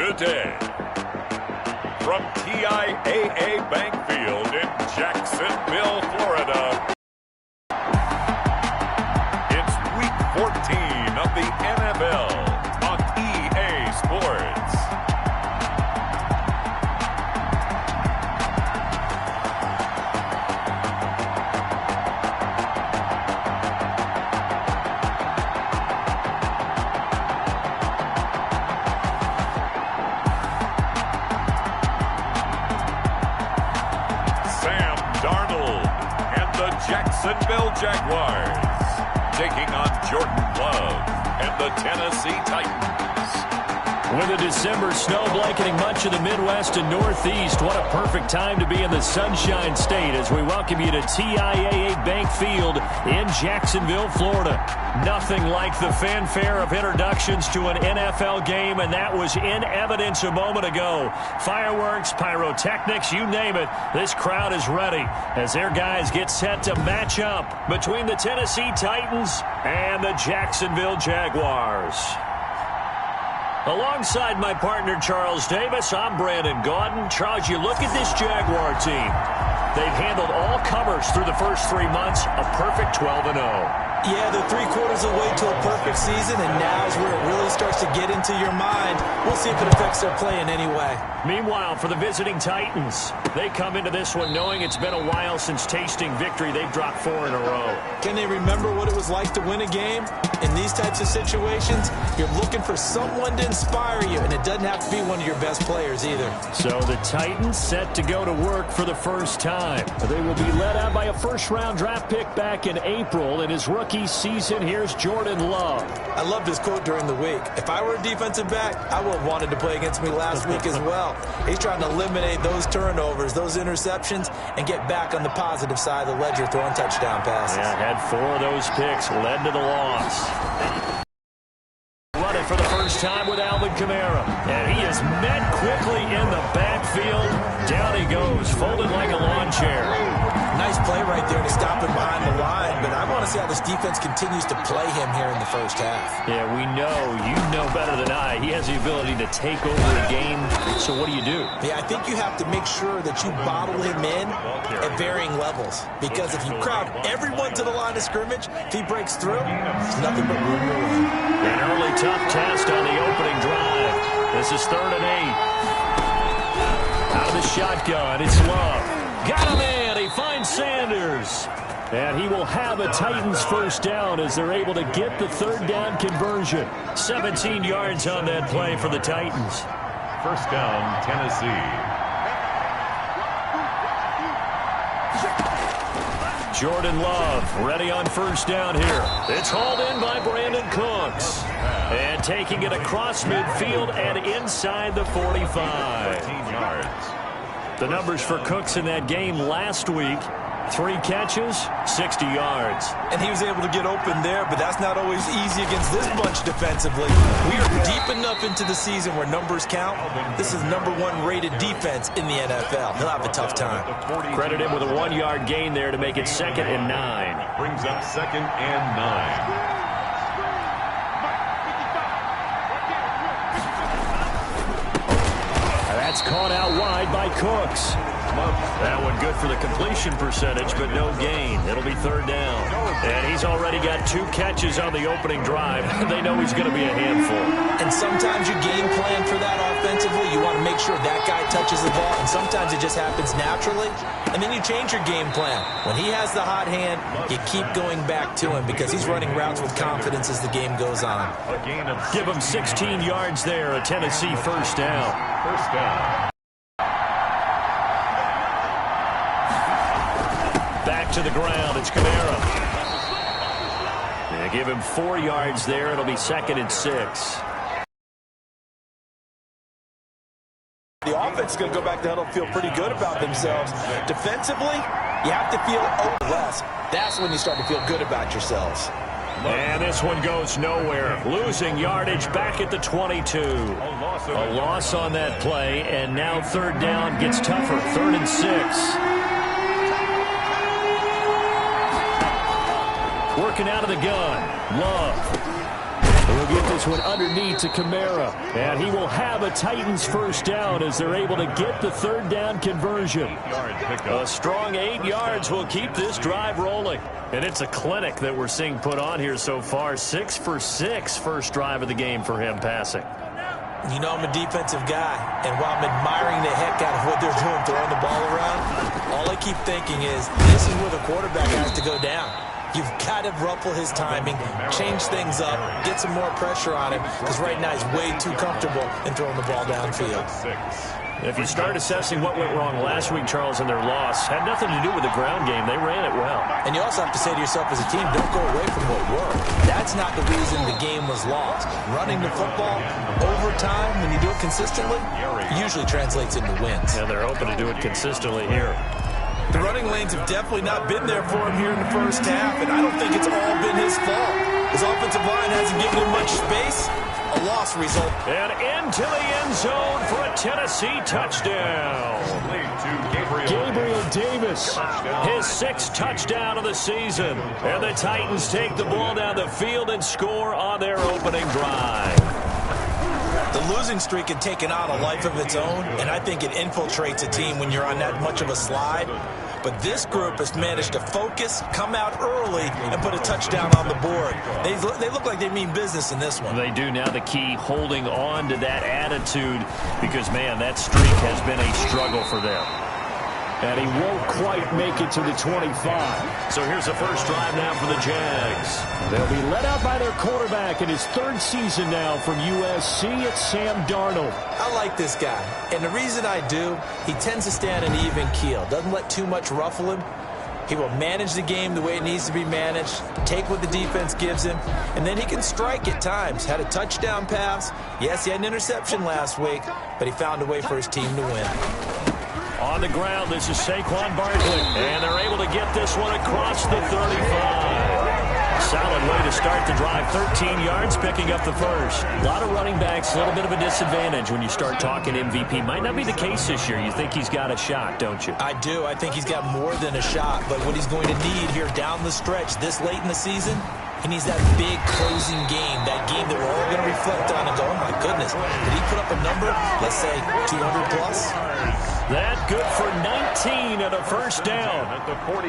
today. From TIAA Bank Field in Jacksonville, Florida, it's Week 14 of the NFL on EA Sports. Jacksonville Jaguars taking on Jordan Love and the Tennessee Titans. With a December snow blanketing much of the Midwest and Northeast, what a perfect time to be in the Sunshine State as we welcome you to TIAA Bank Field in Jacksonville, Florida. Nothing like the fanfare of introductions to an NFL game, and that was in evidence a moment ago. Fireworks, pyrotechnics, you name it, this crowd is ready as their guys get set to match up between the Tennessee Titans and the Jacksonville Jaguars. Alongside my partner, Charles Davis, I'm Brandon Gaudin. Charles, you look at this Jaguar team. They've handled all comers through the first 3 months, a perfect 12-0. Yeah, they're 3/4 away to a perfect season, and now is where it really starts to get into your mind. We'll see if it affects their play in any way. Meanwhile, for the visiting Titans, they come into this one knowing it's been a while since tasting victory. They've dropped 4 in a row. Can they remember what it was like to win a game? In these types of situations, you're looking for someone to inspire you, and it doesn't have to be one of your best players either. So the Titans set to go to work for the first time. They will be led out by a first-round draft pick back in April in his rookie season. Here's Jordan Love. I loved his quote during the week. If I were a defensive back, I would have wanted to play against me last week as well. He's trying to eliminate those turnovers, those interceptions, and get back on the positive side of the ledger throwing touchdown passes. Yeah, had 4 of those picks, led to the loss. Running for the first time with Alvin Kamara. And he is met quickly in the backfield. Down he goes, folded like a lawn chair. Nice play right there to stop him behind the line, but I want to see how this defense continues to play him here in the first half. Yeah, we know, you know better than I, he has the ability to take over a game. So what do you do? Yeah, I think you have to make sure that you bottle him in at varying levels, because if you crowd everyone to the line of scrimmage, if he breaks through, there's nothing but room to run. An early tough test on the opening drive. This is 3rd and 8. Out of the shotgun, it's Love. Got him in. He finds Sanders. And he will have a Titans first down as they're able to get the 3rd down conversion. 17 yards on that play for the Titans. First down, Tennessee. Jordan Love ready on first down here. It's hauled in by Brandon Cooks. And taking it across midfield and inside the 45. 13 yards. The numbers for Cooks in that game last week, 3 catches, 60 yards. And he was able to get open there, but that's not always easy against this bunch defensively. We are deep enough into the season where numbers count. This is #1 rated defense in the NFL. He'll have a tough time. Credit him with a 1-yard gain there to make it 2nd and 9. Brings up 2nd and 9. That's caught out wide by Cooks. That one good for the completion percentage, but no gain. It'll be 3rd down. And he's already got 2 catches on the opening drive. They know he's going to be a handful. And sometimes you game plan for that offensively. You want to make sure that guy touches the ball, and sometimes it just happens naturally. And then you change your game plan. When he has the hot hand, you keep going back to him because he's running routes with confidence as the game goes on. Give him 16 yards there, a Tennessee first down. First down. Back to the ground, it's Kamara. They give him 4 yards there. It'll be 2nd and 6. The offense is going to go back to huddle and feel pretty good about themselves. Defensively, you have to feel less. That's when you start to feel good about yourselves. And this one goes nowhere. Losing yardage back at the 22. A loss on that play, and now 3rd down gets tougher. 3rd and 6. Working out of the gun. Love. We'll get this one underneath to Kamara. And he will have a Titans first down as they're able to get the third down conversion. A strong 8 yards will keep this drive rolling. And it's a clinic that we're seeing put on here so far. 6 for 6 first drive of the game for him passing. You know I'm a defensive guy, and while I'm admiring the heck out of what they're doing, throwing the ball around, all I keep thinking is this is where the quarterback has to go down. You've got to ruffle his timing, change things up, get some more pressure on him, because right now he's way too comfortable in throwing the ball downfield. If you start assessing what went wrong last week, Charles, in their loss, had nothing to do with the ground game. They ran it well. And you also have to say to yourself as a team, don't go away from what worked. That's not the reason the game was lost. Running the football over time, when you do it consistently, usually translates into wins. And they're hoping to do it consistently here. The running lanes have definitely not been there for him here in the first half, and I don't think it's all been his fault. His offensive line hasn't given him much space. A loss result. And into the end zone for a Tennessee touchdown. Gabriel Davis, his 6th touchdown of the season. And the Titans take the ball down the field and score on their opening drive. The losing streak had taken on a life of its own, and I think it infiltrates a team when you're on that much of a slide. But this group has managed to focus, come out early, and put a touchdown on the board. They look like they mean business in this one. They do. Now the key, holding on to that attitude, because, man, that streak has been a struggle for them. And he won't quite make it to the 25. So here's the first drive now for the Jags. They'll be led out by their quarterback in his 3rd season now from USC. It's Sam Darnold. I like this guy. And the reason I do, he tends to stay on an even keel. Doesn't let too much ruffle him. He will manage the game the way it needs to be managed, take what the defense gives him, and then he can strike at times. Had a touchdown pass. Yes, he had an interception last week, but he found a way for his team to win. On the ground, this is Saquon Barkley, and they're able to get this one across the 35. Solid way to start the drive, 13 yards, picking up the first. A lot of running backs, a little bit of a disadvantage when you start talking MVP. Might not be the case this year. You think he's got a shot, don't you? I do. I think he's got more than a shot, but what he's going to need here down the stretch this late in the season, he needs that big closing game, that game that we're all going to reflect on and go, oh, my goodness, did he put up a number, let's say 200 plus? That good for 19 and a first down.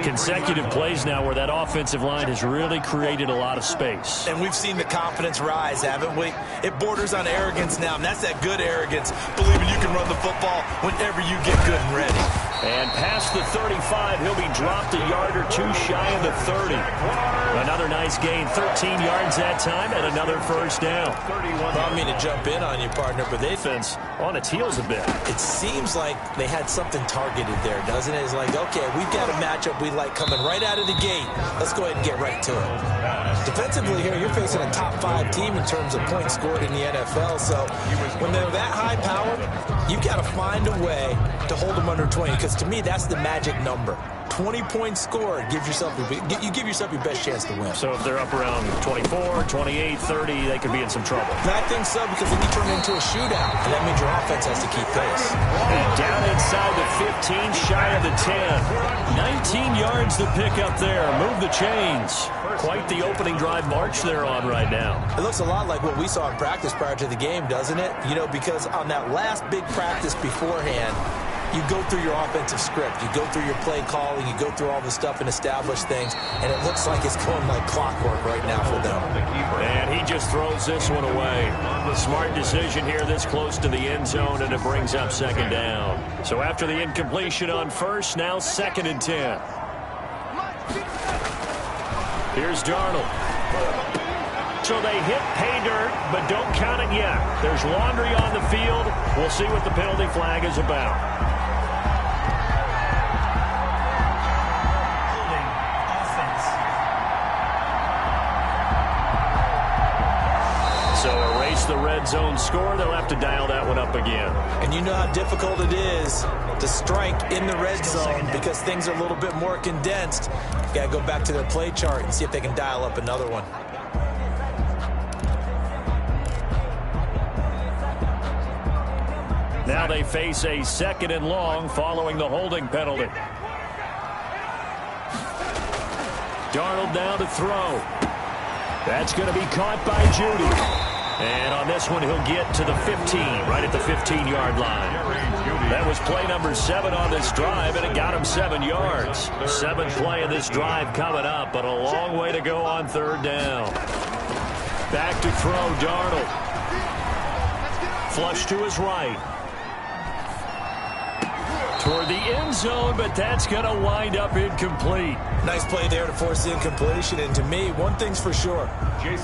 Consecutive plays now where that offensive line has really created a lot of space. And we've seen the confidence rise, haven't we? It borders on arrogance now, and that's that good arrogance, believing you can run the football whenever you get good and ready. And past the 35, he'll be dropped a yard or two shy of the 30. Another nice gain, 13 yards that time, and another first down. Well, I mean to jump in on you, partner, but they Defense on its heels a bit. It seems like they had something targeted there, doesn't it? It's like, okay, we've got a matchup we like coming right out of the gate. Let's go ahead and get right to it. Defensively here, you're facing a top 5 team in terms of points scored in the NFL, so when they're that high powered, you've got to find a way to hold them under 20, because to me, that's the magic number. 20 points scored, you give yourself your best chance to win. So if they're up around 24, 28, 30, they could be in some trouble. And I think so, because then you turn it into a shootout, and that means your offense has to keep pace. And down inside the 15, shy of the 10. 19 yards to pick up there. Move the chains. Quite the opening drive march they're on right now. It looks a lot like what we saw in practice prior to the game, doesn't it? You know, because on that last big practice beforehand, you go through your offensive script, you go through your play calling, you go through all the stuff and establish things, and it looks like it's going like clockwork right now for them. And he just throws this one away. Smart decision here this close to the end zone, and it brings up second down. So after the incompletion on first, now 2nd and 10. Here's Darnold. So they hit pay dirt, but don't count it yet. There's laundry on the field. We'll see what the penalty flag is about. So erase the red zone score. They'll have to dial that one up again. And you know how difficult it is to strike in the red zone because things are a little bit more condensed. You got to go back to their play chart and see if they can dial up another one. Now they face a 2nd and long following the holding penalty. Darnold now to throw. That's going to be caught by Judy. And on this one, he'll get to the 15, right at the 15-yard line. That was play number 7 on this drive, and it got him 7 yards. 7th play of this drive coming up, but a long way to go on 3rd down. Back to throw, Darnold. Flush to his right. Toward the end zone, but that's going to wind up incomplete. Nice play there to force the incompletion. And to me, one thing's for sure.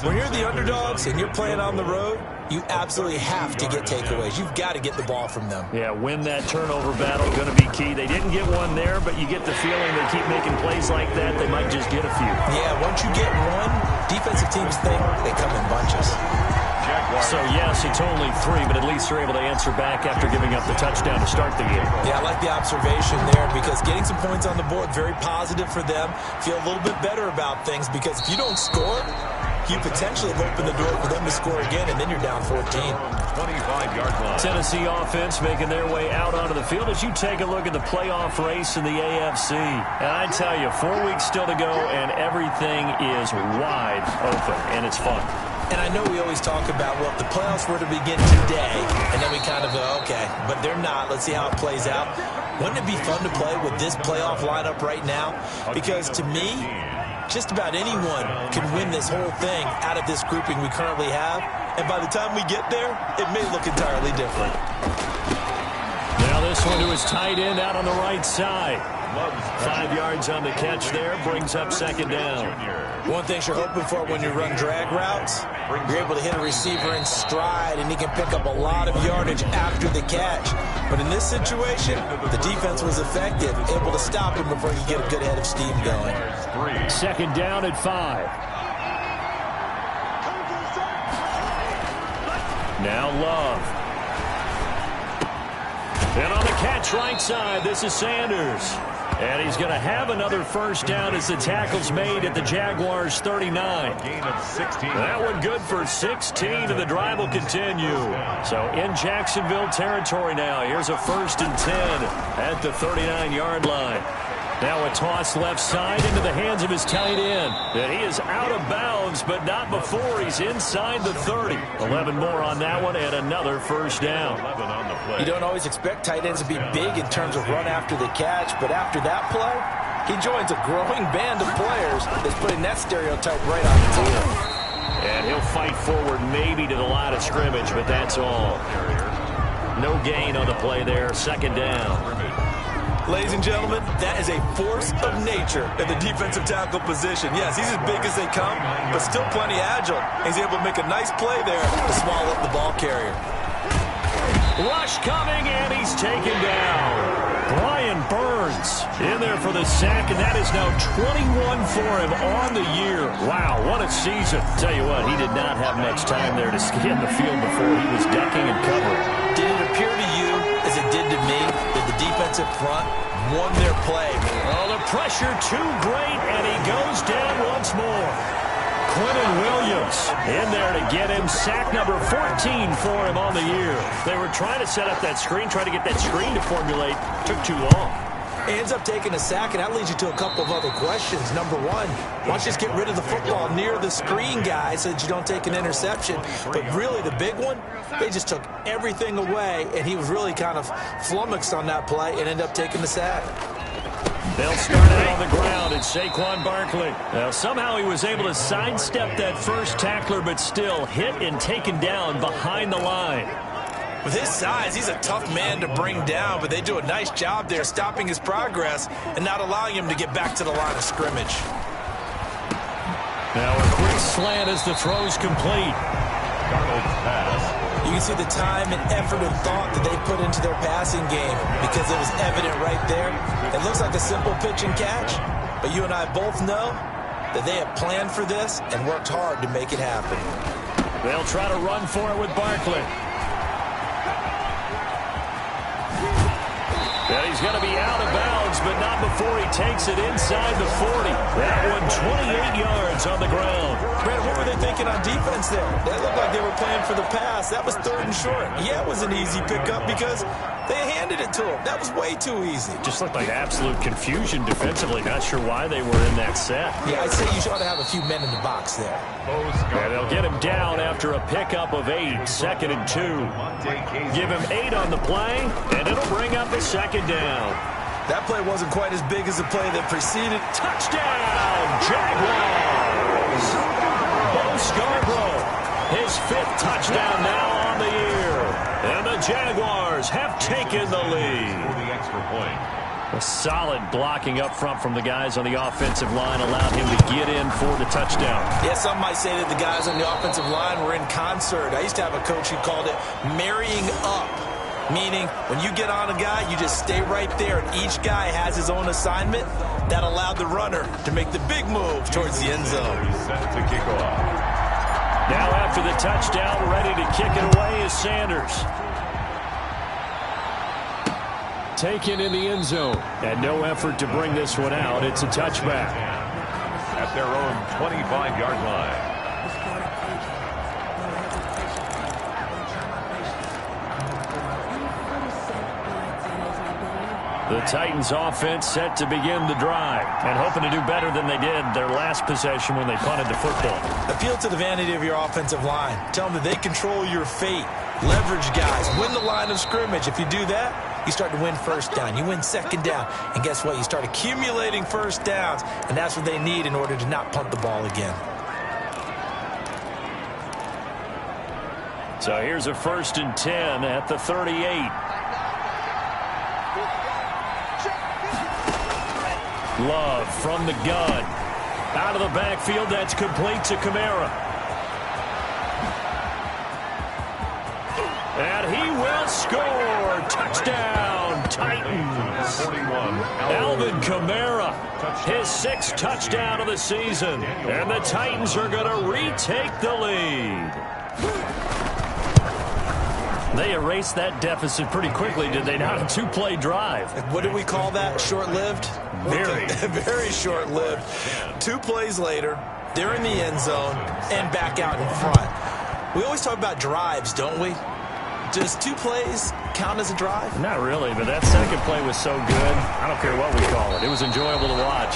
When you're the underdogs and you're playing on the road, you absolutely have to get takeaways. You've got to get the ball from them. Yeah, win that turnover battle, going to be key. They didn't get one there, but you get the feeling they keep making plays like that, they might just get a few. Yeah, once you get one, defensive teams think they come in bunches. So, yes, it's only 3, but at least they're able to answer back after giving up the touchdown to start the game. Yeah, I like the observation there because getting some points on the board, very positive for them. Feel a little bit better about things because if you don't score, you potentially have opened the door for them to score again, and then you're down 14. 25-yard line. Tennessee offense making their way out onto the field as you take a look at the playoff race in the AFC. And I tell you, 4 weeks still to go, and everything is wide open, and it's fun. And I know we always talk about, well, if the playoffs were to begin today, and then we kind of go, okay, but they're not. Let's see how it plays out. Wouldn't it be fun to play with this playoff lineup right now? Because to me, just about anyone can win this whole thing out of this grouping we currently have. And by the time we get there, it may look entirely different. Now this one to his tight end out on the right side. 5 yards on the catch there, brings up 2nd down. One thing you're hoping for when you run drag routes, you're able to hit a receiver in stride, and he can pick up a lot of yardage after the catch. But in this situation, the defense was effective, able to stop him before he could get a good head of steam going. 2nd down at 5. Now Love. And on the catch right side, this is Sanders. And he's going to have another 1st down as the tackle's made at the Jaguars' 39. Gain of 16. That one good for 16, and the drive will continue. So in Jacksonville territory now. Here's a 1st and 10 at the 39-yard line. Now a toss left side into the hands of his tight end. And he is out of bounds, but not before he's inside the 30. 11 more on that one, and another 1st down. 11 on the play. You don't always expect tight ends to be big in terms of run after the catch, but after that play, he joins a growing band of players that's putting that stereotype right on the field. And he'll fight forward maybe to the line of scrimmage, but that's all. No gain on the play there, 2nd down. Ladies and gentlemen, that is a force of nature in the defensive tackle position. Yes, he's as big as they come, but still plenty agile. He's able to make a nice play there to swallow up the ball carrier. Rush coming, and he's taken down. Brian Burns in there for the sack, and that is now 21 for him on the year. Wow, what a season. Tell you what, he did not have much time there to scan the field before he was ducking and covering. Did it appear to you, as it did to me, that the defensive front won their play? Oh, the pressure too great, and he goes down once more. Quentin Williams in there to get him sack number 14 for him on the year. They were trying to set up that screen, trying to get that screen to formulate. Took too long. He ends up taking a sack, and that leads you to a couple of other questions. Number one, why don't you just get rid of the football near the screen guy so that you don't take an interception? But really, the big one, they just took everything away, and he was really kind of flummoxed on that play and ended up taking the sack. They'll start it on the ground. It's Saquon Barkley. Now, somehow he was able to sidestep that first tackler, but still hit and taken down behind the line. With his size, he's a tough man to bring down, but they do a nice job there stopping his progress and not allowing him to get back to the line of scrimmage. Now a quick slant as the throw's complete. Darnold's pass. You can see the time and effort and thought that they put into their passing game because it was evident right there. It looks like a simple pitch and catch, but you and I both know that they have planned for this and worked hard to make it happen. They'll try to run for it with Barkley. And he's going to be out of bounds but not before he takes it inside the 40. That one 28 yards on the ground. Brad, what were they thinking on defense there? They looked like they were playing for the pass. That was 3rd and short. Yeah, it was an easy pickup because they handed it to him. That was way too easy. Just looked like absolute confusion defensively. Not sure why they were in that set. Yeah, I'd say you ought to have a few men in the box there. And they'll get him down after a pickup of 8, 2nd and 2. Give him 8 on the play, and it'll bring up a 2nd down. That play wasn't quite as big as the play that preceded. Touchdown, Jaguars! Bo Scarborough, his 5th touchdown now on the year. And the Jaguars have taken the lead. A solid blocking up front from the guys on the offensive line allowed him to get in for the touchdown. Yeah, some might say that the guys on the offensive line were in concert. I used to have a coach who called it marrying up, meaning when you get on a guy, you just stay right there, and each guy has his own assignment. That allowed the runner to make the big move towards the end zone. Now after the touchdown, ready to kick it away is Sanders. Taken in the end zone. And no effort to bring this one out. It's a touchback. At their own 25-yard line. The Titans offense set to begin the drive and hoping to do better than they did their last possession when they punted the football. Appeal to the vanity of your offensive line. Tell them that they control your fate. Leverage guys. Win the line of scrimmage. If you do that, you start to win 1st down. You win 2nd down. And guess what? You start accumulating 1st downs. And that's what they need in order to not punt the ball again. So here's a 1st and 10 at the 38. Love from the gun. Out of the backfield, that's complete to Kamara. And he will score. Touchdown, Titans. Alvin Kamara, his 6th touchdown of the season. And the Titans are going to retake the lead. They erased that deficit pretty quickly, did they not? A 2-play drive. What do we call that? Short-lived? Very. Very short-lived. 2 plays later, they're in the end zone and back out in front. We always talk about drives, don't we? Does 2 plays count as a drive? Not really, but that 2nd play was so good. I don't care what we call it. It was enjoyable to watch.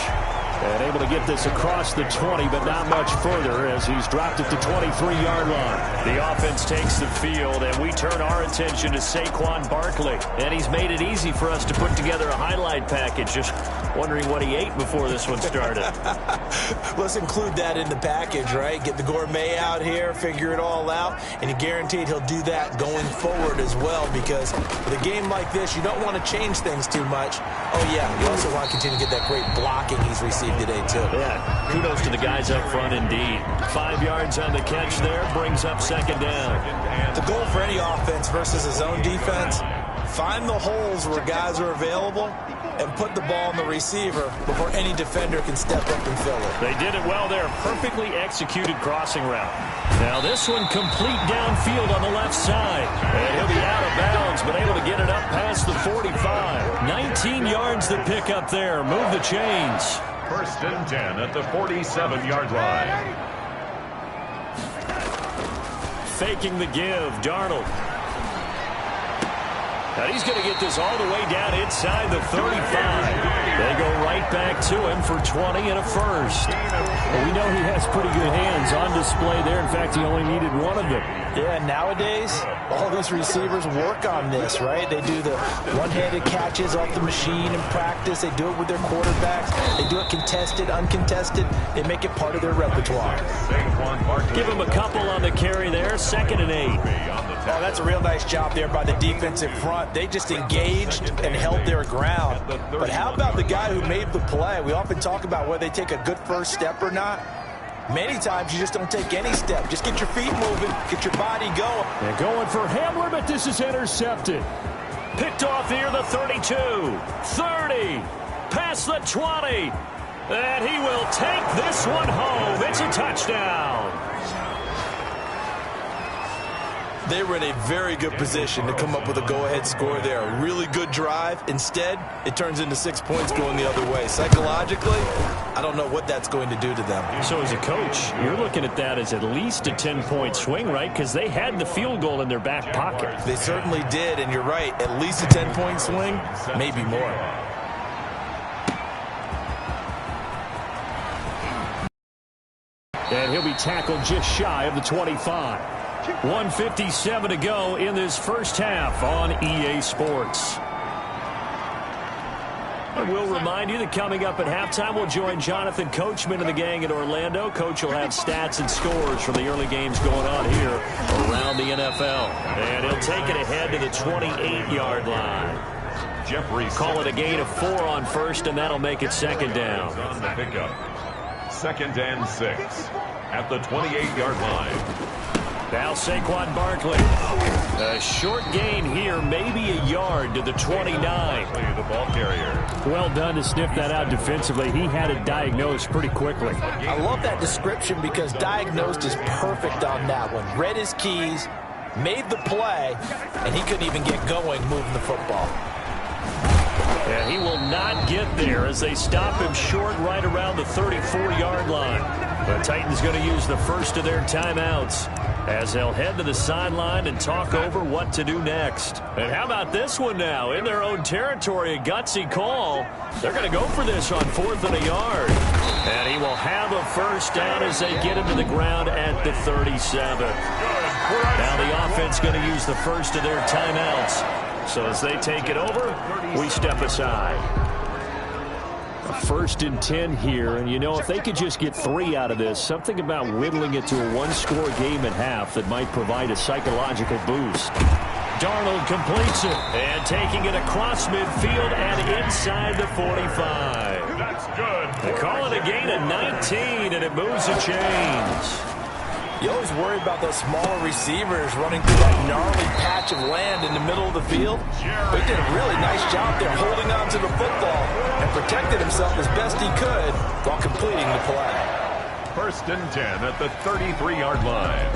And able to get this across the 20, but not much further as he's dropped it to 23-yard line. The offense takes the field, and we turn our attention to Saquon Barkley. And he's made it easy for us to put together a highlight package. Just wondering what he ate before this one started. Let's include that in the package, right? Get the gourmet out here, figure it all out, and you're guaranteed he'll do that going forward as well, because with a game like this, you don't want to change things too much. Oh, yeah, you also want to continue to get that great blocking he's received today, too. Yeah, kudos to the guys up front indeed. 5 yards on the catch there, brings up 2nd down. The goal for any offense versus a zone defense, find the holes where guys are available and put the ball on the receiver before any defender can step up and fill it. They did it well there. Perfectly executed crossing route. Now this one complete downfield on the left side. And he'll be out of bounds, but able to get it up past the 45. 19 yards to pick up there. Move the chains. 1st and 10 at the 47-yard line. Faking the give, Darnold. And he's going to get this all the way down inside the 35. They go right back to him for 20 and a 1st. Well, we know he has pretty good hands on display there. In fact, he only needed one of them. Yeah, nowadays, all these receivers work on this, right? They do the one-handed catches off the machine in practice. They do it with their quarterbacks. They do it contested, uncontested. They make it part of their repertoire. Give him a couple on the carry there. 2nd and 8. Oh, that's a real nice job there by the defensive front. They just engaged and held their ground. But how about the guy who made the play? We often talk about whether they take a good first step or not. Many times you just don't take any step. Just get your feet moving, get your body going. They're going for Hamler, but this is intercepted. Picked off here, the 32, 30, past the 20. And he will take this one home. It's a touchdown. They were in a very good position to come up with a go-ahead score there. A really good drive. Instead, it turns into 6 points going the other way. Psychologically, I don't know what that's going to do to them. So as a coach, you're looking at that as at least a 10-point swing, right? Because they had the field goal in their back pocket. They certainly did, and you're right. At least a 10-point swing, maybe more. And he'll be tackled just shy of the 25. 1:57 to go in this first half on EA Sports. And we'll remind you that coming up at halftime, we'll join Jonathan Coachman and the gang in Orlando. Coach will have stats and scores from the early games going on here around the NFL. And he'll take it ahead to the 28-yard line. Call it a gain of 4 on first, and that'll make it second down. On the pickup. 2nd and 6 at the 28-yard line. Now Saquon Barkley. A short gain here, maybe a yard to the 29. The ball carrier. Well done to sniff that out defensively. He had it diagnosed pretty quickly. I love that description because diagnosed is perfect on that one. Read his keys, made the play, and he couldn't even get going moving the football. And he will not get there as they stop him short right around the 34-yard line. The Titans going to use the first of their timeouts as they'll head to the sideline and talk over what to do next. And how about this one now? In their own territory, a gutsy call. They're going to go for this on 4th and a yard. And he will have a first down as they get him to the ground at the 37. Now the offense going to use the first of their timeouts. So as they take it over, we step aside. A 1st and 10 here, and you know, if they could just get 3 out of this, something about whittling it to a one-score game at half that might provide a psychological boost. Darnold completes it, and taking it across midfield and inside the 45. That's good. They call it a gain of 19, and it moves the chains. You always worry about those smaller receivers running through that gnarly patch of land in the middle of the field. But he did a really nice job there holding on to the football and protected himself as best he could while completing the play. 1st and 10 at the 33-yard line.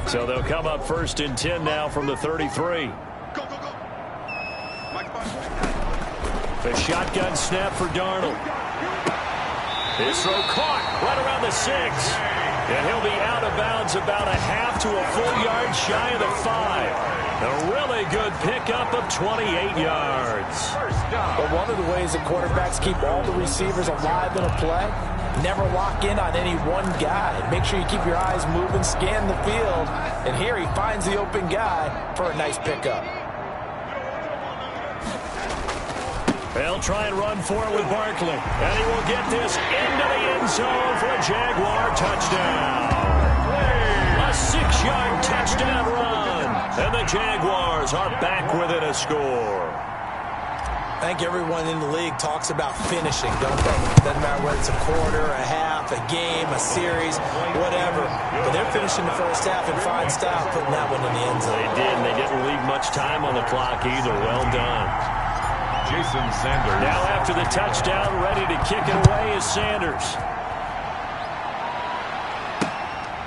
So they'll come up 1st and 10 now from the 33. The shotgun snap for Darnold. His throw caught right around the 6. And he'll be out of bounds about a half to a full yard shy of the 5. A really good pickup of 28 yards. But one of the ways that quarterbacks keep all the receivers alive in a play, never lock in on any one guy. Make sure you keep your eyes moving, scan the field. And here he finds the open guy for a nice pickup. They'll try and run for it with Barkley. And he will get this into the end zone for a Jaguar touchdown. A 6-yard touchdown run. And the Jaguars are back within a score. I think everyone in the league talks about finishing, don't they? Doesn't matter whether it's a quarter, a half, a game, a series, whatever. But they're finishing the first half in fine style, putting that one in the end zone. They did, and they didn't leave much time on the clock either. Well done. Jason Sanders. Now after the touchdown, ready to kick it away is Sanders.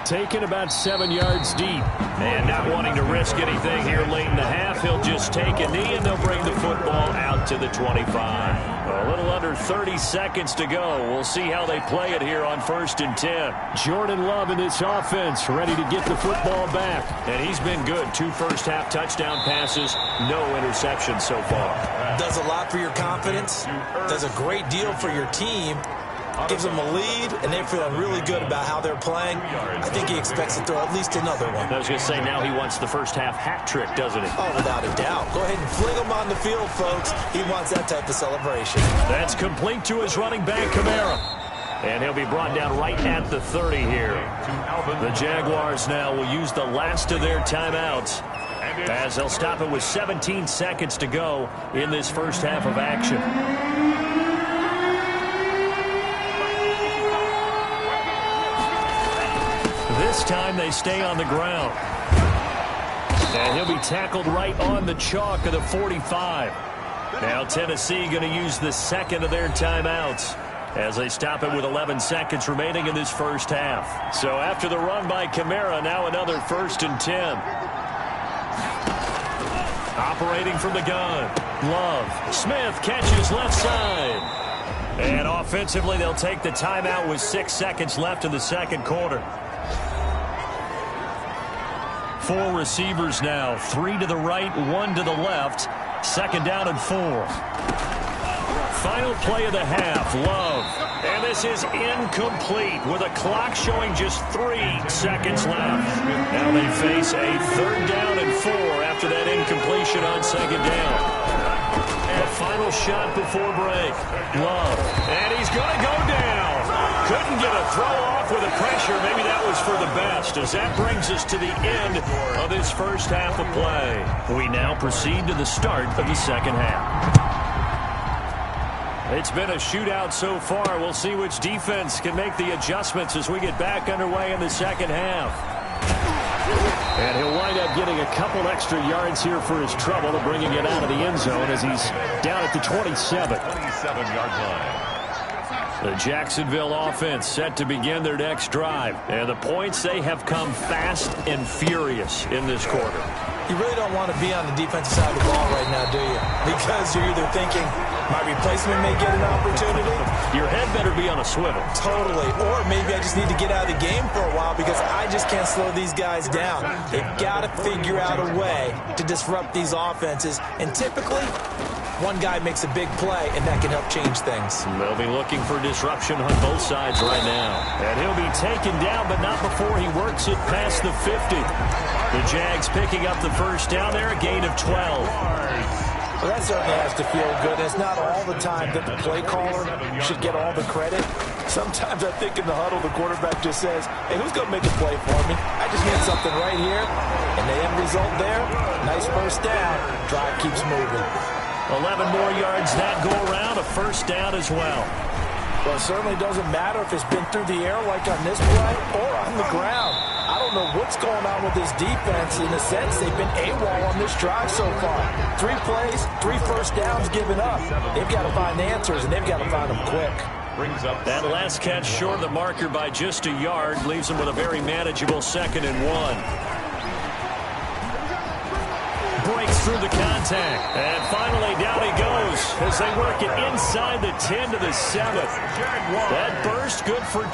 Taken about 7 yards deep. And not wanting to risk anything here late in the half, he'll just take a knee and they'll bring the football out to the 25. A little under 30 seconds to go. We'll see how they play it here on 1st and 10. Jordan Love in this offense, ready to get the football back. And he's been good. 2 first-half touchdown passes, no interceptions so far. Does a lot for your confidence. Does a great deal for your team. Gives them a lead, and they're feeling really good about how they're playing. I think he expects to throw at least another one. I was going to say, now he wants the first-half hat trick, doesn't he? Oh, without a doubt. Go ahead and fling him on the field, folks. He wants that type of celebration. That's complete to his running back, Kamara. And he'll be brought down right at the 30 here. The Jaguars now will use the last of their timeouts as they'll stop it with 17 seconds to go in this first half of action. This time they stay on the ground. And he'll be tackled right on the chalk of the 45. Now Tennessee going to use the second of their timeouts as they stop it with 11 seconds remaining in this first half. So after the run by Kamara, now another 1st and 10. Operating from the gun. Love. Smith catches left side. And offensively, they'll take the timeout with 6 seconds left in the second quarter. 4 receivers now. 3 to the right, 1 to the left. Second down and 4. Final play of the half. Love. And this is incomplete with a clock showing just 3 seconds left. Now they face a third down and 4 after that incompletion on second down. The final shot before break. Love. And he's going to go down. Couldn't get a throw off with the pressure. Maybe that was for the best, as that brings us to the end of this first half of play. We now proceed to the start of the second half. It's been a shootout so far. We'll see which defense can make the adjustments as we get back underway in the second half. And he'll wind up getting a couple extra yards here for his trouble, bringing it out of the end zone as he's down at the 27. 27-yard line. The Jacksonville offense set to begin their next drive. And the points, they have come fast and furious in this quarter. You really don't want to be on the defensive side of the ball right now, do you? Because you're either thinking, my replacement may get an opportunity. Your head better be on a swivel. Totally. Or maybe I just need to get out of the game for a while because I just can't slow these guys down. They've got to figure out a way to disrupt these offenses. And typically, one guy makes a big play, and that can help change things. They'll be looking for disruption on both sides right now. And he'll be taken down, but not before he works it past the 50. The Jags picking up the first down there, a gain of 12. Well, that certainly has to feel good. It's not all the time that the play caller should get all the credit. Sometimes I think in the huddle, the quarterback just says, hey, who's going to make a play for me? I just need something right here. And the end result there, nice first down. Drive keeps moving. 11 more yards that go around, a first down as well. Well, it certainly doesn't matter if it's been through the air like on this play or on the ground. I don't know what's going on with this defense. In a sense, they've been AWOL on this drive so far. 3 plays, 3 first downs given up. They've got to find answers, and they've got to find them quick. Brings up that last catch short of the marker by just a yard, leaves them with a very manageable 2nd and 1. Breaks through the contact. And finally, down he goes as they work it inside the 10 to the 7. That burst good for 20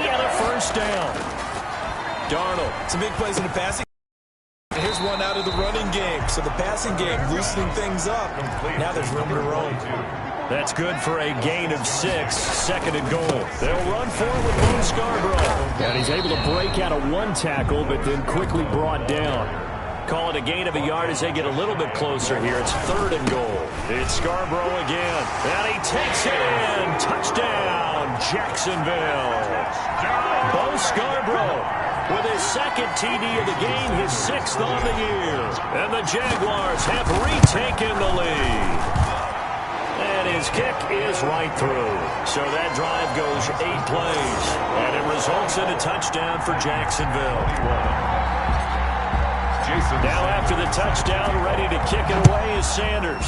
and a first down. Darnold. Some big plays in the passing. Here's one out of the running game. So the passing game loosening things up. Now there's room to roam. That's good for a gain of 6, 2nd and goal. They'll run forward with Bo Scarborough. And he's able to break out of 1 tackle, but then quickly brought down. Call it a gain of a yard as they get a little bit closer here. It's 3rd and goal. It's Scarborough again. And he takes it in. Touchdown, Jacksonville. Bo Scarborough with his 2nd TD of the game, his 6th on the year. And the Jaguars have retaken the lead. And his kick is right through. So that drive goes 8 plays. And it results in a touchdown for Jacksonville. Now after the touchdown, ready to kick it away is Sanders.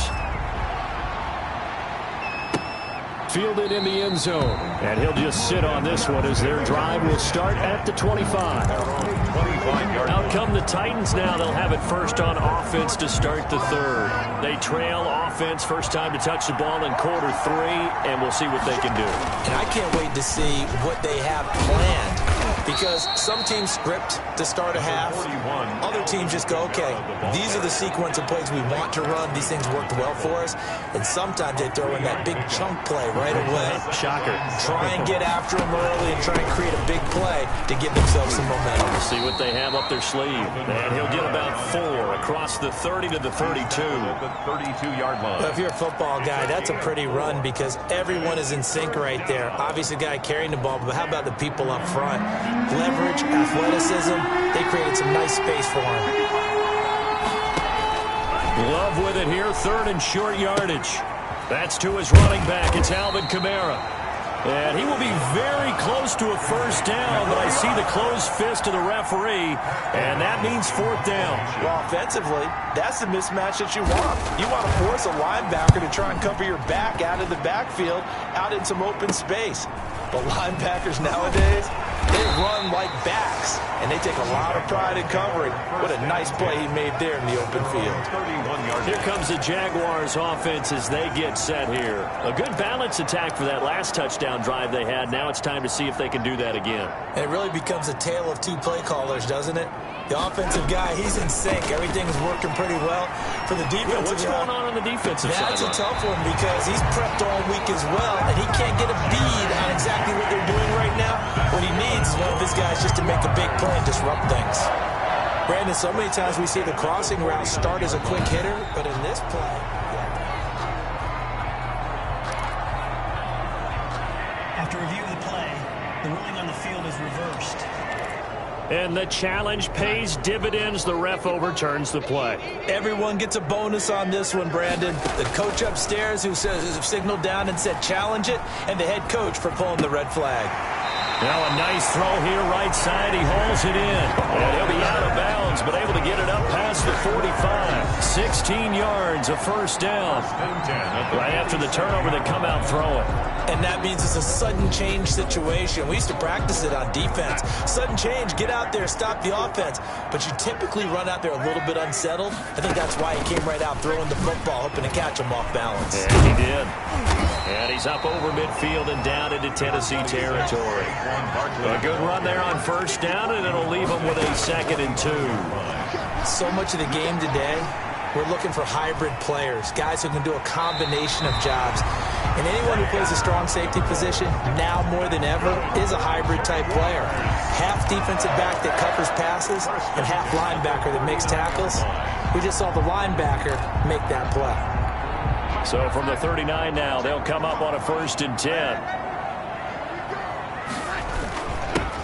Fielded in the end zone. And he'll just sit on this one as their drive will start at the 25. Out come the Titans now. They'll have it first on offense to start the 3rd. They trail offense first time to touch the ball in quarter 3, and we'll see what they can do. And I can't wait to see what they have planned. Because some teams script to start a half. Other teams just go, okay, these are the sequence of plays we want to run. These things worked well for us. And sometimes they throw in that big chunk play right away. Shocker. Try and get after them early and try and create a big play to give themselves some momentum. We'll see what they have up their sleeve. And he'll get about 4 across the 30 to the 32. The 32-yard line. Well, if you're a football guy, that's a pretty run because everyone is in sync right there. Obviously, the guy carrying the ball, but how about the people up front? Leverage, athleticism, they created some nice space for him. Love with it here, 3rd and short yardage. That's to his running back. It's Alvin Kamara. And he will be very close to a first down, but I see the closed fist of the referee, and that means 4th down. Well, offensively, that's the mismatch that you want. You want to force a linebacker to try and cover your back out of the backfield, out in some open space. But linebackers nowadays, They run like backs, and they take a lot of pride in covering. What a nice play he made there in the open field. Here comes the Jaguars offense as they get set here. A good balance attack for that last touchdown drive they had. Now it's time to see if they can do that again. And it really becomes a tale of two play callers, doesn't it? The offensive guy, he's in sync. Everything is working pretty well. For the defensive what's going on the defensive side? That's a tough one because he's prepped all week as well, and he can't get a bead on exactly what they're doing right now. What he needs is one of his guys just to make a big play and disrupt things. Brandon, so many times we see the crossing route start as a quick hitter, but in this play... After review of the play, the ruling on the field is reversed. And the challenge pays dividends. The ref overturns the play. Everyone gets a bonus on this one, Brandon. The coach upstairs who signaled down and said challenge it, and the head coach for pulling the red flag. Now a nice throw here, right side. He hauls it in. And he'll be out of bounds, but able to get it up past the 45. 16 yards, a first down. Right after the turnover, they come out throwing. And that means it's a sudden change situation. We used to practice it on defense. Sudden change, get out there, stop the offense. But you typically run out there a little bit unsettled. I think that's why he came right out throwing the football, hoping to catch him off balance. And he did. And he's up over midfield and down into Tennessee territory. A good run there on first down, and it'll leave him with a 2nd and 2. So much of the game today, we're looking for hybrid players, guys who can do a combination of jobs. And anyone who plays a strong safety position, now more than ever, is a hybrid-type player. Half defensive back that covers passes and half linebacker that makes tackles. We just saw the linebacker make that play. So from the 39 now, they'll come up on a 1st and 10.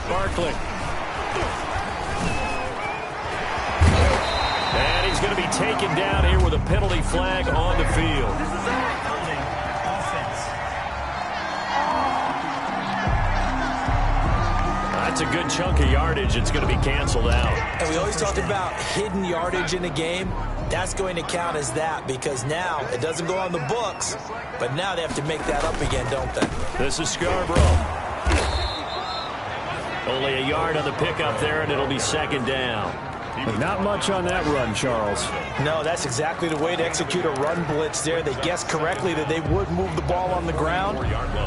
Barkley. And he's going to be taken down here with a penalty flag on the field. That's a good chunk of yardage. It's going to be canceled out. And we always talk about hidden yardage in a game. That's going to count as that because now it doesn't go on the books, but now they have to make that up again, don't they? This is Scarborough. Only a yard on the pickup there, and it'll be 2nd down. Not much on that run, Charles. No, that's exactly the way to execute a run blitz there. They guessed correctly that they would move the ball on the ground,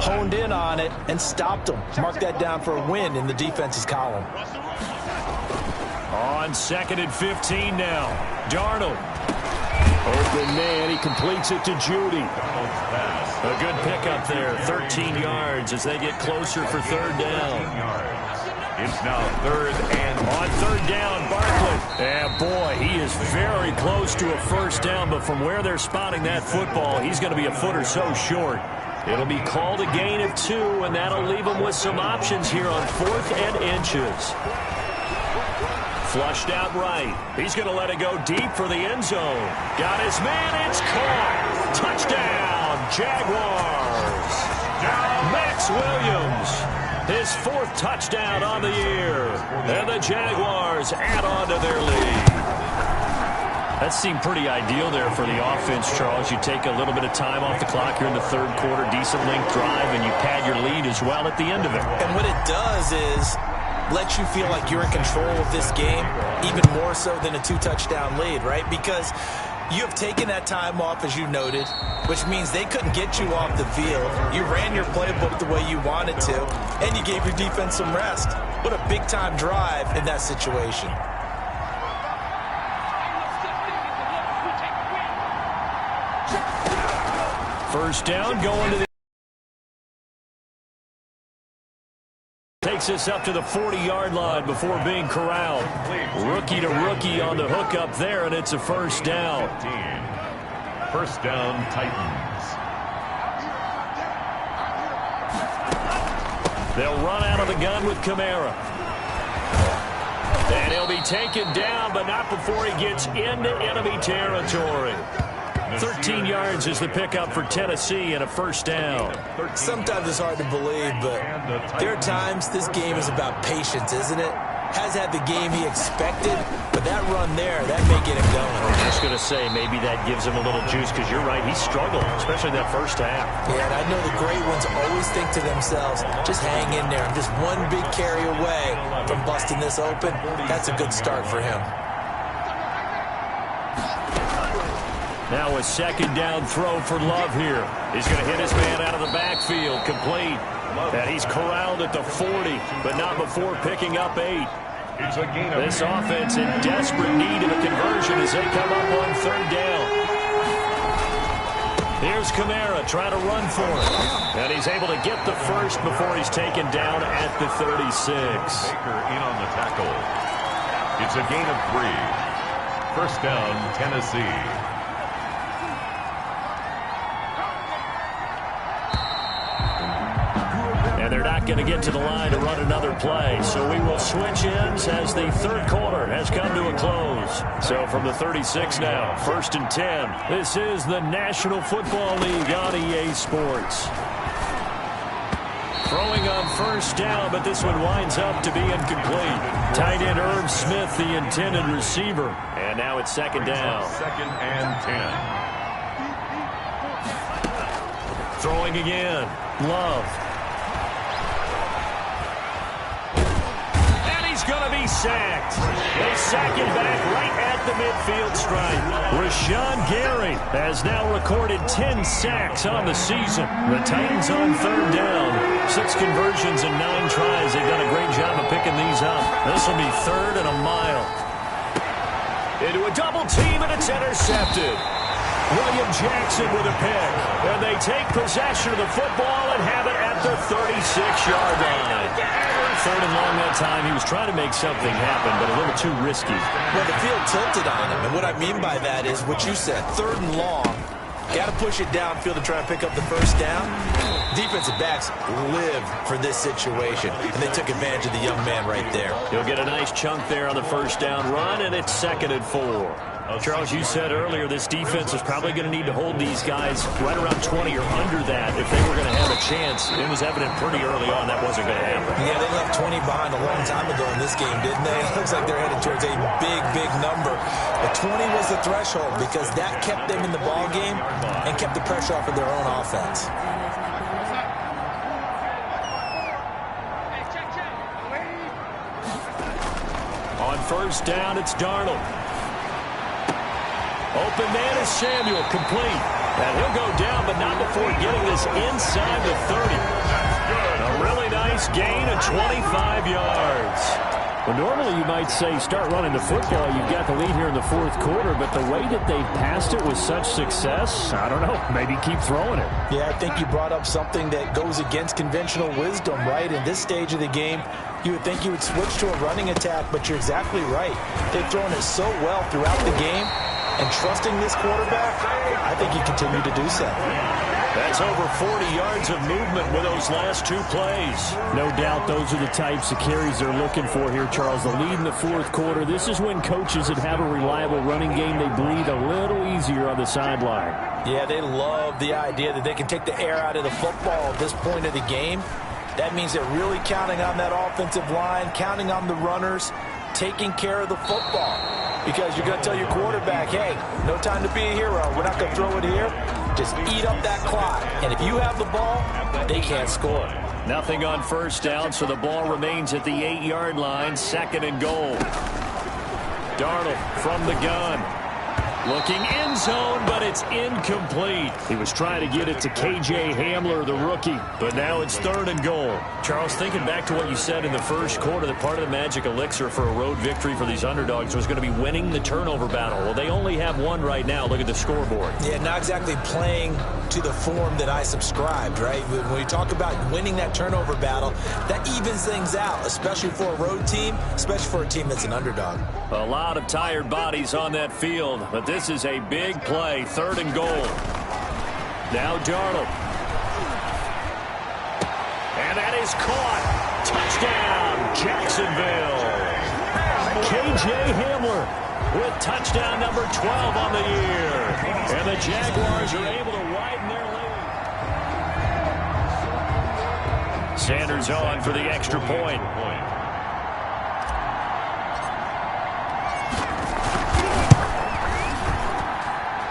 honed in on it, and stopped them. Mark that down for a win in the defense's column. On 2nd and 15 now. Darnold. Open man, he completes it to Judy. A good pickup there, 13 yards as they get closer for 3rd down. It's now 3rd and... On 3rd down, Barkley. And boy, he is very close to a first down, but from where they're spotting that football, he's going to be a foot or so short. It'll be called a gain of 2, and that'll leave him with some options here on 4th and inches. Flushed out right. He's going to let it go deep for the end zone. Got his man. It's caught. Touchdown, Jaguars. Max Williams, his 4th touchdown on the year. And the Jaguars add on to their lead. That seemed pretty ideal there for the offense, Charles. You take a little bit of time off the clock here in the 3rd quarter, decent length drive, and you pad your lead as well at the end of it. And what it does is let you feel like you're in control of this game, even more so than a 2-touchdown lead, right? Because you have taken that time off, as you noted, which means they couldn't get you off the field. You ran your playbook the way you wanted to, and you gave your defense some rest. What a big-time drive in that situation. First down, going to the... Takes us up to the 40-yard line before being corralled. Rookie to rookie on the hook up there, and it's a first down. First down, Titans. They'll run out of the gun with Kamara. And he'll be taken down, but not before he gets into enemy territory. 13 yards is the pickup for Tennessee and a first down. Sometimes it's hard to believe, but there are times this game is about patience, isn't it? Has had the game he expected, but that run there, that may get him going. Just going to say maybe that gives him a little juice because you're right, he struggled, especially in that first half. Yeah, and I know the great ones always think to themselves, just hang in there. I'm just one big carry away from busting this open. That's a good start for him. Now a second down throw for Love here. He's going to hit his man out of the backfield, complete. And he's corralled at the 40, but not before picking up 8. This offense in desperate need of a conversion as they come up on third down. Here's Kamara trying to run for it. And he's able to get the first before he's taken down at the 36. Baker in on the tackle. It's a gain of 3. First down, Tennessee. And they're not going to get to the line to run another play. So we will switch ends as the third quarter has come to a close. So from the 36 now, first and 10. This is the National Football League on EA Sports. Throwing on first down, but this one winds up to be incomplete. Tight end Irv Smith, the intended receiver. And now it's second down. Second and 10. Throwing again. Love. Going to be sacked. They sack him back right at the midfield stripe. Rashawn Gary has now recorded 10 sacks on the season. The Titans on third down. 6 conversions and 9 tries. They've done a great job of picking these up. This will be third and a mile. Into a double team, and it's intercepted. William Jackson with a pick. And they take possession of the football and have it at the 36-yard line. Third and long that time. He was trying to make something happen, but a little too risky. Well, the field tilted on him, and what I mean by that is what you said. Third and long, got to push it downfield to try and pick up the first down. Defensive backs live for this situation, and they took advantage of the young man right there. He'll get a nice chunk there on the first down run, and it's second and 4. Charles, you said earlier this defense is probably going to need to hold these guys right around 20 or under that if they were going to have a chance. It was evident pretty early on that wasn't going to happen. Yeah, they left 20 behind a long time ago in this game, didn't they? It looks like they're headed towards a big, big number. But 20 was the threshold because that kept them in the ball game and kept the pressure off of their own offense. On first down, it's Darnold. Open man is Samuel, complete. And he'll go down, but not before getting this inside the 30. A really nice gain of 25 yards. Well, normally you might say start running the football. You've got the lead here in the fourth quarter, but the way that they've passed it with such success, I don't know, maybe keep throwing it. Yeah, I think you brought up something that goes against conventional wisdom, right? In this stage of the game, you would think you would switch to a running attack, but you're exactly right. They've thrown it so well throughout the game. And trusting this quarterback, I think he continued to do so. That's over 40 yards of movement with those last 2 plays. No doubt those are the types of carries they're looking for here, Charles. The lead in the fourth quarter. This is when coaches that have a reliable running game, they breathe a little easier on the sideline. Yeah, they love the idea that they can take the air out of the football at this point of the game. That means they're really counting on that offensive line, counting on the runners, taking care of the football. Because you're going to tell your quarterback, hey, no time to be a hero. We're not going to throw it here. Just eat up that clock. And if you have the ball, they can't score. Nothing on first down, so the ball remains at the 8-yard line, second and goal. Darnold from the gun. Looking end zone, but it's incomplete. He was trying to get it to K.J. Hamler, the rookie, but now it's third and goal. Charles, thinking back to what you said in the first quarter, that part of the magic elixir for a road victory for these underdogs was going to be winning the turnover battle. Well, they only have one right now. Look at the scoreboard. Yeah, not exactly playing to the form that I subscribed, right? When we talk about winning that turnover battle, that evens things out, especially for a road team, especially for a team that's an underdog. A lot of tired bodies on that field, but this is a big play, third and goal. Now Darnold. And that is caught. Touchdown, Jacksonville. K.J. Hamler with touchdown number 12 on the year. And the Jaguars are able to widen their lead. Sanders on for the extra point.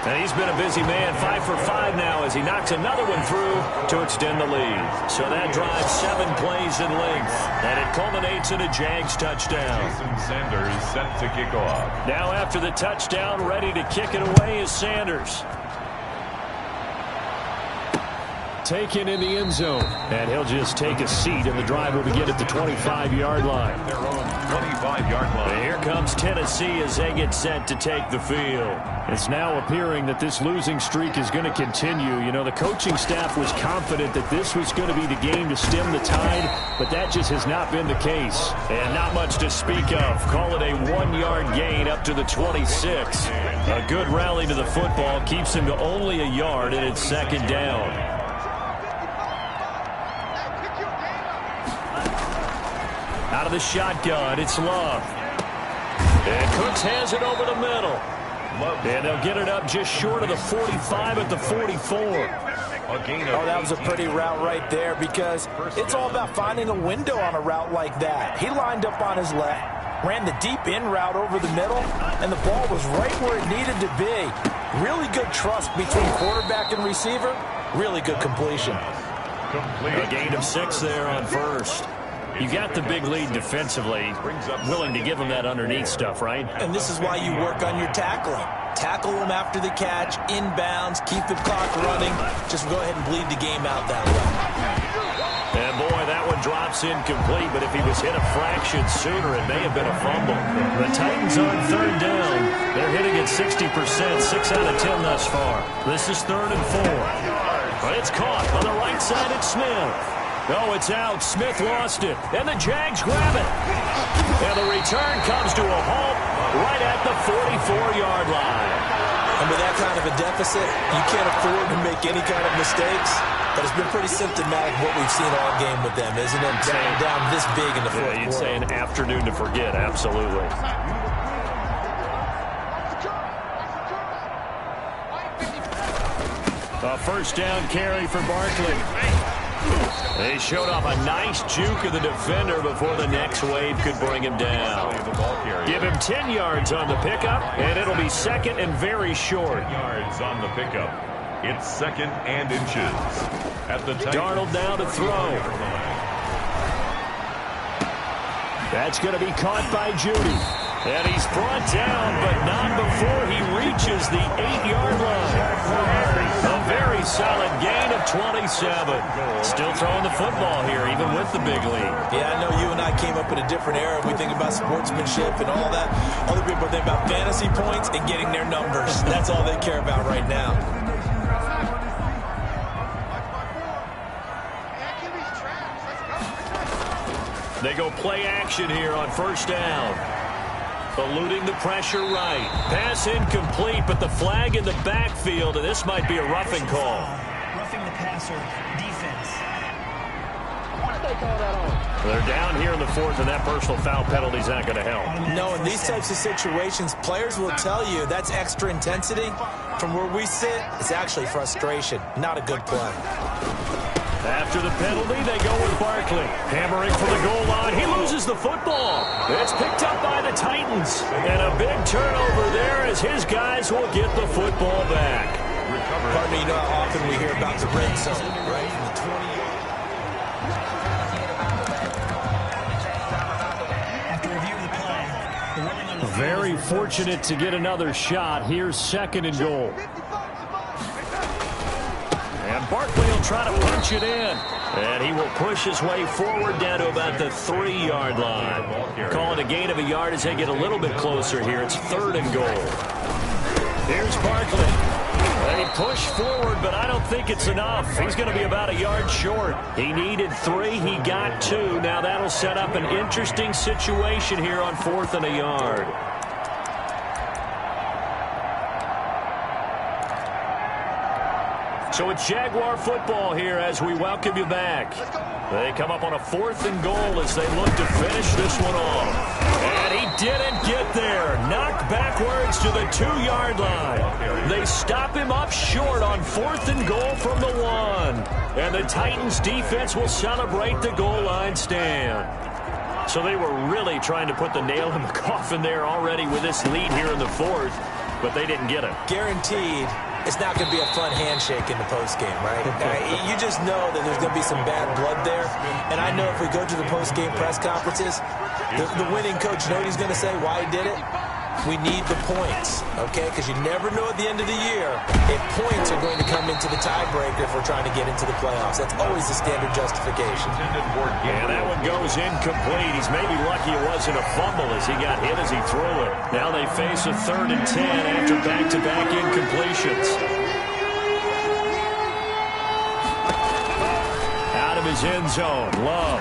And he's been a busy man, 5 for 5 now as he knocks another one through to extend the lead. So that drives 7 plays in length, and it culminates in a Jags touchdown. Jason Sanders set to kick off. Now after the touchdown, ready to kick it away is Sanders. Taken in the end zone, and he'll just take a seat, and the drive will begin at the 25-yard line. Their own 25-yard line. And here comes Tennessee as they get set to take the field. It's now appearing that this losing streak is going to continue. You know, the coaching staff was confident that this was going to be the game to stem the tide, but that just has not been the case. And not much to speak of. Call it a 1-yard gain up to the 26. A good rally to the football keeps him to only a yard, and it's second down. Out of the shotgun, it's Love. And Cooks has it over the middle. And they'll get it up just short of the 45 at the 44. Oh, that was a pretty route right there because it's all about finding a window on a route like that. He lined up on his left, ran the deep in route over the middle, and the ball was right where it needed to be. Really good trust between quarterback and receiver. Really good completion. A gain of 6 there on first. You got the big lead defensively, willing to give them that underneath stuff, right? And this is why you work on your tackling. Tackle them after the catch, inbounds, keep the clock running. Just go ahead and bleed the game out that way. And boy, that one drops incomplete, but if he was hit a fraction sooner, it may have been a fumble. The Titans on third down. They're hitting at 60%, 6 out of 10 thus far. This is 3rd and 4. But it's caught on the right side at Smith. Oh, it's out. Smith lost it. And the Jags grab it. And the return comes to a halt right at the 44-yard line. And with that kind of a deficit, you can't afford to make any kind of mistakes. But it's been pretty symptomatic what we've seen all game with them, isn't it? Down this big in the fourth quarter. You'd say an afternoon to forget, absolutely. A first down carry for Barkley. They showed off a nice juke of the defender before the next wave could bring him down. Give him 10 yards on the pickup, and it'll be second and very short. Yards on the pickup. It's 2nd and inches. At the Darnold now to throw. That's going to be caught by Judy. And he's brought down, but not before he reaches the 8-yard line. A very solid gain of 27. Still throwing the football here, even with the big lead. Yeah, I know you and I came up in a different era. We think about sportsmanship and all that. Other people think about fantasy points and getting their numbers. That's all they care about right now. They go play action here on first down. Eluding the pressure right. Pass incomplete, but the flag in the backfield, and this might be a roughing call. Roughing the passer, defense. What did they call that on? They're down here in the 4th, and that personal foul penalty is not going to help. No, in these types of situations, players will tell you that's extra intensity. From where we sit, it's actually frustration. Not a good play. After the penalty, they go with Barkley. Hammering for the goal line. He loses the football. It's picked up by the Titans. And a big turnover there as his guys will get the football back. Pardon me, you know how often we hear about the red zone, right? From the 20. After review of the play, the running on the field Very fortunate to get another shot. Here's 2nd and goal. And Barkley will try to punch it in. And he will push his way forward down to about the 3-yard line. Call it a gain of a yard as they get a little bit closer here. It's 3rd and goal. Here's Barkley. And he pushed forward, but I don't think it's enough. He's going to be about a yard short. He needed 3. He got 2. Now that'll set up an interesting situation here on 4th and a yard. So it's Jaguar football here as we welcome you back. They come up on a 4th and goal as they look to finish this one off. And he didn't get there. Knocked backwards to the 2-yard line. They stop him up short on 4th and goal from the 1. And the Titans defense will celebrate the goal line stand. So they were really trying to put the nail in the coffin there already with this lead here in the 4th. but they didn't get it. Guaranteed it's not going to be a fun handshake in the postgame, right? You just know that there's going to be some bad blood there. And I know if we go to the postgame press conferences, the winning coach, you know what he's going to say, why he did it? We need the points, okay? Because you never know at the end of the year if points are going to come into the tiebreaker if we're trying to get into the playoffs. That's always the standard justification. And that one goes incomplete. He's maybe lucky it wasn't a fumble as he got hit as he threw it. Now they face a 3rd and 10 after back-to-back incompletions. Out of his end zone, Love.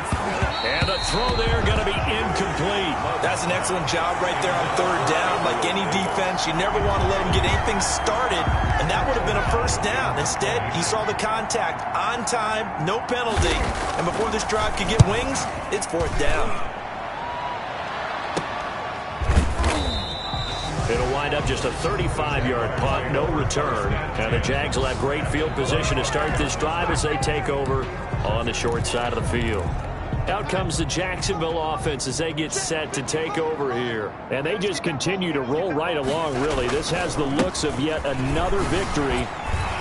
And the throw there going to be incomplete. That's an excellent job right there on 3rd down. Like any defense, you never want to let him get anything started, and that would have been a 1st down. Instead, he saw the contact on time, no penalty, and before this drive could get wings, it's 4th down. It'll wind up just a 35-yard punt, no return. And the Jags will have great field position to start this drive as they take over on the short side of the field. Out comes the Jacksonville offense as they get set to take over here. And they just continue to roll right along, really. This has the looks of yet another victory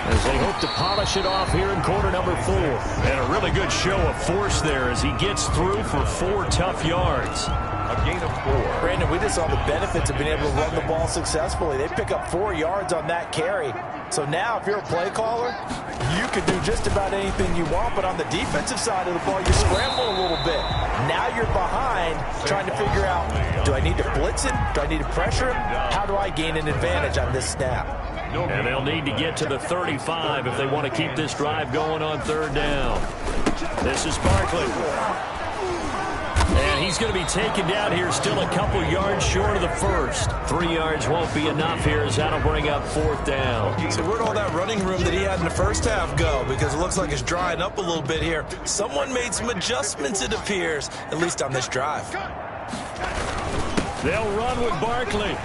as they hope to polish it off here in quarter number 4. And a really good show of force there as he gets through for 4 tough yards. A gain of 4. Brandon, we just saw the benefits of being able to run the ball successfully. They pick up 4 yards on that carry. So now if you're a play caller, you can do just about anything you want, but on the defensive side of the ball, you scramble a little bit. Now you're behind trying to figure out, do I need to blitz him? Do I need to pressure him? How do I gain an advantage on this snap? And they'll need to get to the 35 if they want to keep this drive going on 3rd down. This is Barkley. And he's going to be taken down here still a couple yards short of the 1st. 3 yards won't be enough here as that'll bring up 4th down. So where'd all that running room that he had in the 1st half go? Because it looks like it's drying up a little bit here. Someone made some adjustments, it appears, at least on this drive. They'll run with Barkley.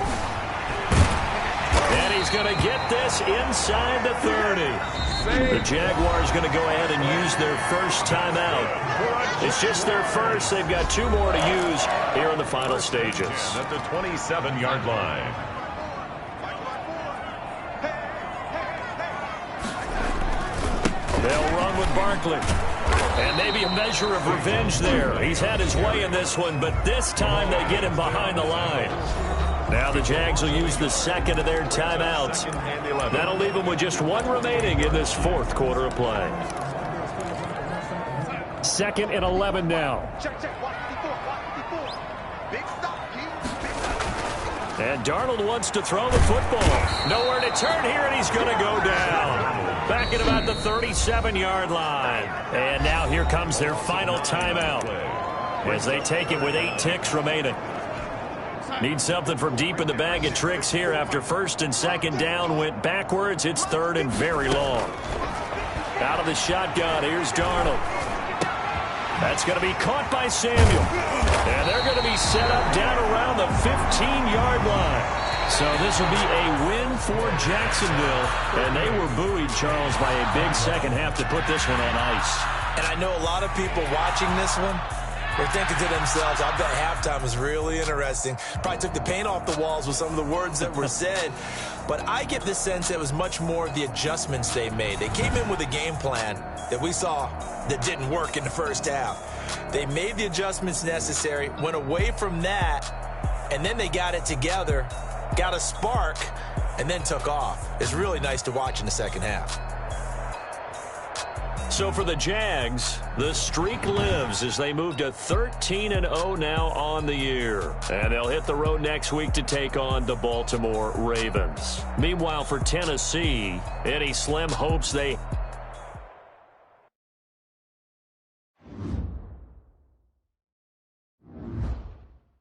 And he's going to get this inside the 30. The Jaguars going to go ahead and use their first timeout. It's just their first. They've got 2 more to use here in the final stages. At the 27-yard line. They'll run with Barkley. And maybe a measure of revenge there. He's had his way in this one, but this time they get him behind the line. Now the Jags will use the 2nd of their timeouts. That'll leave them with just 1 remaining in this 4th quarter of play. 2nd and 11 now. And Darnold wants to throw the football. Nowhere to turn here, and he's going to go down. Back at about the 37-yard line. And now here comes their final timeout as they take it with 8 ticks remaining. Need something from deep in the bag of tricks here after 1st and 2nd down went backwards. It's 3rd and very long. Out of the shotgun, here's Darnold. That's going to be caught by Samuel. And they're going to be set up down around the 15-yard line. So this will be a win for Jacksonville. And they were buoyed, Charles, by a big second half to put this one on ice. And I know a lot of people watching this one, they're thinking to themselves, I bet halftime was really interesting. Probably took the paint off the walls with some of the words that were said. But I get the sense it was much more of the adjustments they made. They came in with a game plan that we saw that didn't work in the 1st half. They made the adjustments necessary, went away from that, and then they got it together, got a spark, and then took off. It's really nice to watch in the 2nd half. So for the Jags, the streak lives as they move to 13-0 now on the year. And they'll hit the road next week to take on the Baltimore Ravens. Meanwhile, for Tennessee, Eddie Slim hopes they